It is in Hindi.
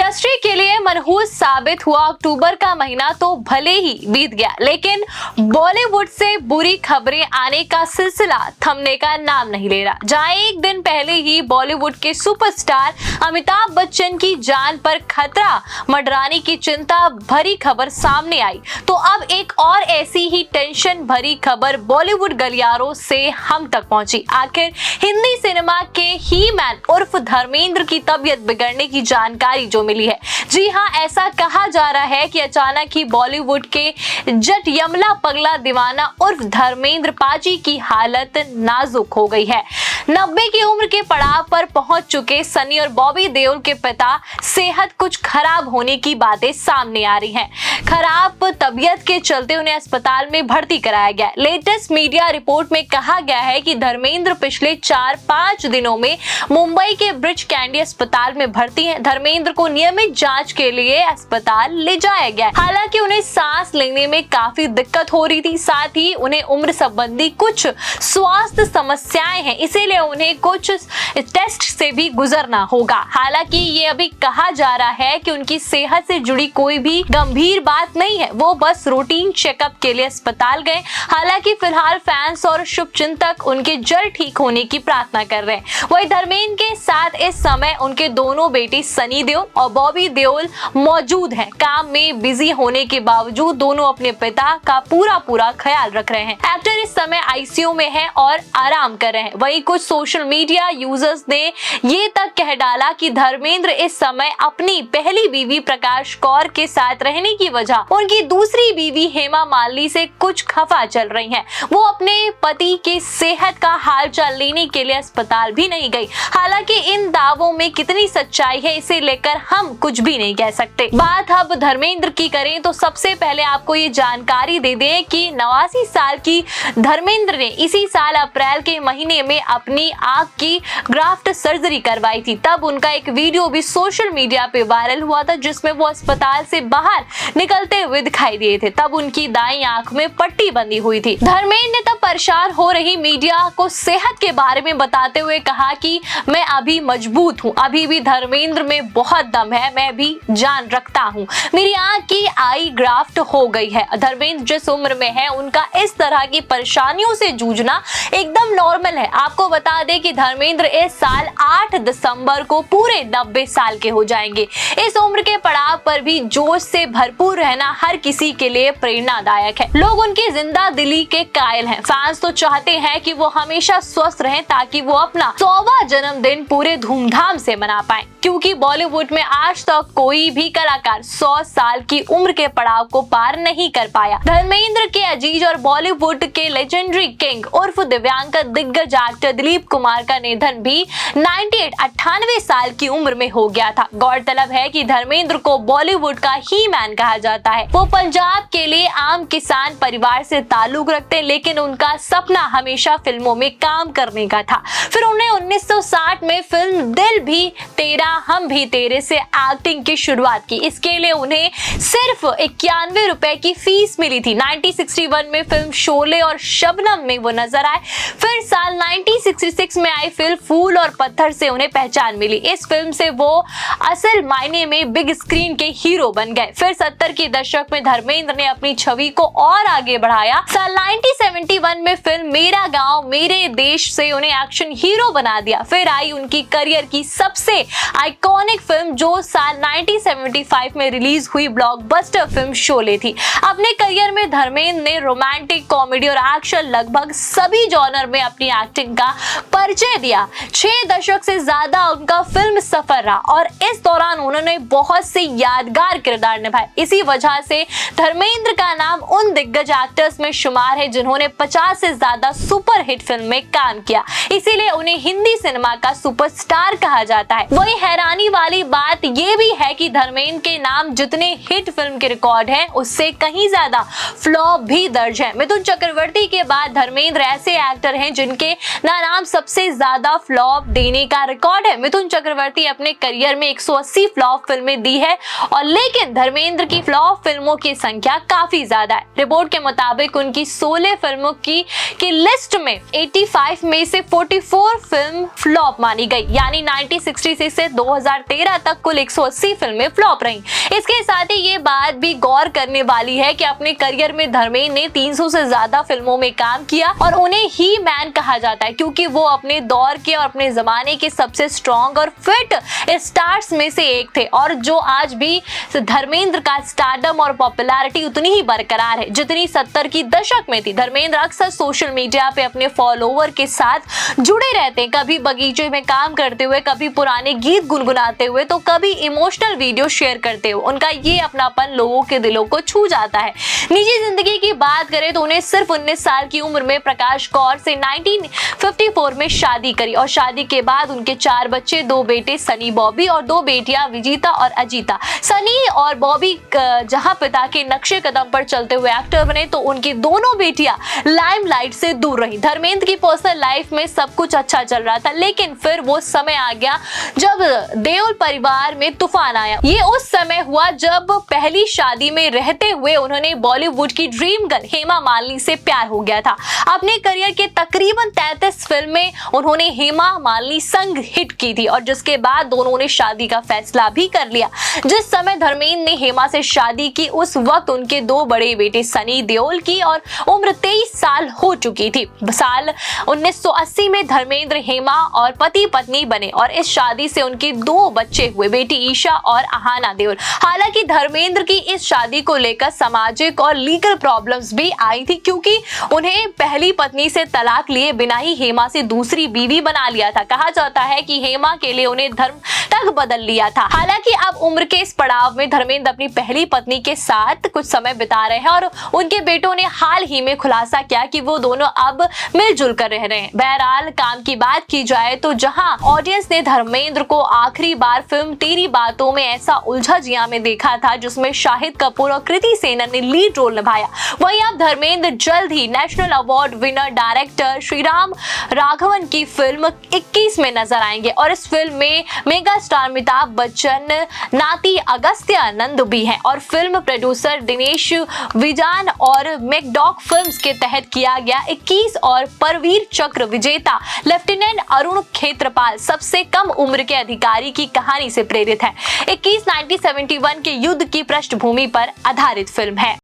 इंडस्ट्री के लिए मनहूस साबित हुआ अक्टूबर का महीना तो भले ही बीत गया, लेकिन बॉलीवुड से बुरी खबरें आने का सिलसिला थमने का नाम नहीं ले रहा। जहां एक दिन पहले ही बॉलीवुड के सुपरस्टार अमिताभ बच्चन की जान पर खतरा मंडराने की चिंता भरी खबर सामने आई, तो अब एक और ऐसी ही टेंशन भरी खबर बॉलीवुड गलियारों से हम तक पहुंची। आखिर हिंदी सिनेमा के ही मैन उर्फ धर्मेंद्र की तबीयत बिगड़ने की जानकारी जो मिली है। जी हां, ऐसा कहा जा रहा है कि अचानक ही बॉलीवुड के जट यमला पगला दीवाना उर्फ धर्मेंद्र पाजी की हालत नाजुक हो गई है। 90 की उम्र के पड़ाव पर पहुंच चुके सनी और बॉबी देओल के पिता सेहत कुछ खराब होने की बातें सामने आ रही हैं। खराब तबीयत के चलते उन्हें अस्पताल में भर्ती कराया गया। लेटेस्ट मीडिया रिपोर्ट में कहा गया है कि धर्मेंद्र पिछले 4-5 दिनों में मुंबई के ब्रिज कैंडी अस्पताल में भर्ती हैं। धर्मेंद्र को नियमित जांच के लिए अस्पताल ले जाया गया। हालांकि उन्हें सांस लेने में काफी दिक्कत हो रही थी, साथ ही उन्हें उम्र संबंधी कुछ स्वास्थ्य समस्याएं हैं, इसीलिए उन्हें कुछ टेस्ट से भी गुजरना होगा। हालांकि ये अभी कहा जा रहा है कि उनकी सेहत से जुड़ी कोई भी गंभीर बात नहीं है, वो बस रूटीन चेकअप के लिए अस्पताल गए। हालांकि फिलहाल फैंस और शुभचिंतक उनके जल्द ठीक होने की प्रार्थना कर रहे हैं। वहीं धर्मेंद्र के साथ इस समय उनके दोनों बेटे सनी देओल और बॉबी देओल मौजूद हैं। काम में बिजी होने के बावजूद दोनों अपने पिता का पूरा ख्याल रख रहे हैं। एक्टर इस समय आईसीयू में है और आराम कर रहे हैं। वहीं कुछ सोशल मीडिया यूजर्स ने ये तक कह डाला कि धर्मेंद्र इस समय अपनी पहली बीवी प्रकाश कौर के साथ रहने की वजह उनकी दूसरी बीवी हेमा मालिनी से कुछ खफा चल रही हैं। वो अपने पति की सेहत का हालचाल लेने के लिए अस्पताल भी नहीं गई। हालांकि इन दावों में कितनी सच्चाई है, इसे लेकर हम कुछ भी नहीं कह सकते। बात अब धर्मेंद्र की करें तो सबसे पहले आपको ये जानकारी दे दें कि 89 साल की धर्मेंद्र ने इसी साल अप्रैल के महीने में अपनी आंख की ग्राफ्ट सर्जरी करवाई थी। तब उनका एक वीडियो भी सोशल मीडिया पे वायरल हुआ था, जिसमें वो अस्पताल से बाहर निकलते हुए दिखाई दिए थे। तब उनकी दाईं आंख में पट्टी बंधी हुई थी। धर्मेंद्र ने तब परेशान हो रही मीडिया को सेहत के बारे में बताते हुए कहा कि मैं अभी मजबूत हूँ, अभी भी धर्मेंद्र में बहुत दम है, मैं भी जान रखता हूँ, मेरी आंख की आई ग्राफ्ट हो गई है। धर्मेंद्र जिस उम्र में है उनका इस तरह की परेशानियों से जूझना एकदम नॉर्मल है। आपको बता दें कि धर्मेंद्र इस साल 8 दिसंबर को पूरे 90 साल के हो जाएंगे। इस उम्र के पड़ाव पर भी जोश से भरपूर रहना हर किसी के लिए प्रेरणादायक है। लोग उनकी जिंदा दिली के कायल हैं। फैंस तो चाहते हैं कि वो हमेशा स्वस्थ रहें ताकि वो अपना 100वां जन्मदिन पूरे धूमधाम से मना पाएं, क्योंकि बॉलीवुड में आज तक कोई भी कलाकार 100 साल की उम्र के पड़ाव को पार नहीं कर पाया। धर्मेंद्र के अजीज और बॉलीवुड के लेजेंडरी किंग उर्फ दिव्यांग दिग्गज एक्टर दिलीप कुमार का निधन भी 98 साल की उम्र में हो गया था। गौरतलब है कि धर्मेंद्र को बॉलीवुड का ही मैन कहा जाता है। वो पंजाब के लिए आम किसान परिवार से ताल्लुक रखते हैं, लेकिन उनका सपना हमेशा फिल्मों में काम करने का था। फिर उन्हें 1960 में फिल्म दिल भी तेरा हम भी तेरे से एक्टिंग की शुरुआत की। इसके लिए उन्हें सिर्फ 91 रुपए की फीस मिली थी। 1961 में फिल्म शोले और शबनम में वो नजर आए। फिर साल 1966 में आई फिल्म फूल और पत्थर से उन्हें पहचान मिली। इस फिल्म से वो असल मायने में बिग स्क्रीन के हीरो बन गए। फिर 70 के दशक में धर्मेंद्र ने अपनी छवि को और आगे बढ़ाया। साल 1971 में फिल्म मेरा गांव मेरे देश से उन्हें एक्शन हीरो बना दिया। फिर आई उनकी करियर की सबसे आइकॉनिक फिल्म जो साल 1975 में रिलीज हुई ब्लॉकबस्टर फिल्म शोले थी। अपने करियर में धर्मेंद्र ने रोमांटिक, कॉमेडी और एक्शन लगभग सभी जॉनर में अपनी एक्टिंग का परिचय दिया। 6 दशक से ज्यादा उनका फिल्म सफर रहा और इस दौरान उन्होंने बहुत से यादगार किरदार निभाए। इसी वजह से धर्मेंद्र का नाम उन दिग्गज एक्टर्स में शुमार है जिन्होंने 50 से ज्यादा सुपर हिट फिल्म में काम किया। इसीलिए उन्हें हिंदी सिनेमा का सुपरस्टार कहा जाता है। वही हैरानी वाली बात यह भी है कि धर्मेंद्र के नाम जितने हिट फिल्म के रिकॉर्ड हैं, उससे कहीं ज्यादा फ्लॉप भी दर्ज है। मिथुन चक्रवर्ती के बाद धर्मेंद्र ऐसे एक्टर हैं जिनके नाम सबसे ज्यादा फ्लॉप फ्लॉप देने का रिकॉर्ड है। मिथुन चक्रवर्ती अपने करियर में 180 फ्लॉप फिल्में दी है और लेकिन धर्मेंद्र की फ्लॉप फिल्मों की संख्या काफी ज्यादा है। रिपोर्ट के मुताबिक उनकी 16 फिल्मों की लिस्ट में 85 में से 44 फिल्म फ्लॉप मानी गई, यानी 1966 से 2013 तक कुल 180 फिल्में फ्लॉप रहीं। इसके साथ ही ये बात भी गौर करने वाली है कि अपने करियर में धर्मेंद्र ने 300 से ज्यादा फिल्मों में काम किया और उन्हें ही मैन कहा जाता है क्योंकि वो अपने दौर के और अपने जमाने के सबसे स्ट्रॉन्ग और फिट स्टार्स में से एक थे और जो आज भी धर्मेंद्र का स्टारडम और पॉपुलैरिटी उतनी ही बरकरार है जितनी 70 की दशक में थी। धर्मेंद्र अक्सर सोशल मीडिया पे अपने फॉलोवर के साथ जुड़े रहते हैं, कभी बगीचे में काम करते हुए, कभी पुराने गीत गुनगुनाते हुए, तो कभी इमोशनल वीडियो शेयर करते हुए। उनका ये अपनापन लोगों के दिलों को छू जाता है। निजी जिंदगी की बात करें तो उन्हें सिर्फ 19 साल की उम्र में प्रकाश कौर से 1954 में शादी करी और शादी के बाद उनके 4 बच्चे, 2 बेटे सनी बॉबी और 2 बेटियां विजिता और अजीता। सनी और बॉबी जहां पिता के नक्शे कदम पर चलते हुए एक्टर बने तो उनकी दोनों बेटियां लाइमलाइट से दूर रही। धर्मेंद्र की पर्सनल लाइफ में सब कुछ अच्छा चल रहा था लेकिन फिर वो समय आ गया जब देओल परिवार में तूफान आया। ये उस समय हुआ जब पहली शादी में रहते हुए उन्होंने बॉलीवुड की ड्रीम गर्ल हेमा मालिनी से प्यार हो गया था। अपने करियर के तकरीबन 33 फिल्में उन्होंने हेमा मालिनी संग हिट की थी और जिसके बाद दोनों ने शादी का फैसला भी कर लिया। जिस समय धर्मेंद्र ने हेमा से शादी की उस वक्त उनके 2 बड़े बेटे सनी देओल की और उम्र 23 साल हो चुकी थी। साल 1980 में धर्मेंद्र हेमा और पति पत्नी बने और इस शादी से उनके 2 बच्चे हुए, बेटी ईशा और आहाना देओल। हालांकि धर्मेंद्र की इस शादी को लेकर सामाजिक और लीगल प्रॉब्लम्स भी आई थी क्योंकि उन्हें पहली पत्नी से तलाक लिए बिना ही हेमा से दूसरी बीवी बना लिया था। कहा जाता है कि हेमा के लिए उन्हें धर्म तक बदल लिया था। हालांकि अब उम्र के इस पड़ाव में धर्मेंद्र अपनी पहली पत्नी के साथ कुछ समय बिता रहे हैं और उनके बेटों ने हाल ही में खुलासा किया कि वो दोनों अब मिलजुल कर रह रहे हैं। बहरहाल काम की बात की जाए तो जहां ऑडियंस ने धर्मेंद्र को आखिरी बार फिल्म तेरी बातों में ऐसा उलझा जिया में देखा था जिसमें शाहिद कपूर और कृति सेनन ने लीड रोल निभाया, वहीं अब धर्मेंद्र जल्द ही national award winner director Sriram Raghavan की फिल्म 21 में नजर आएंगे और इस फिल्म में मेगा स्टार अमिताभ बच्चन, नाती अगस्त्यानंद भी हैं और फिल्म प्रोड्यूसर दिनेश विजान और मैकडॉक फिल्म्स के तहत किया गया 21 और परवीर चक्र विजेता लेफ्टिनेंट अरुण खेत्रपाल सबसे कम उम्र के अधिकारी की कहानी से प्रेरित है। 21 1971 के युद्ध की पृष्ठभूमि पर आधारित फिल्म है।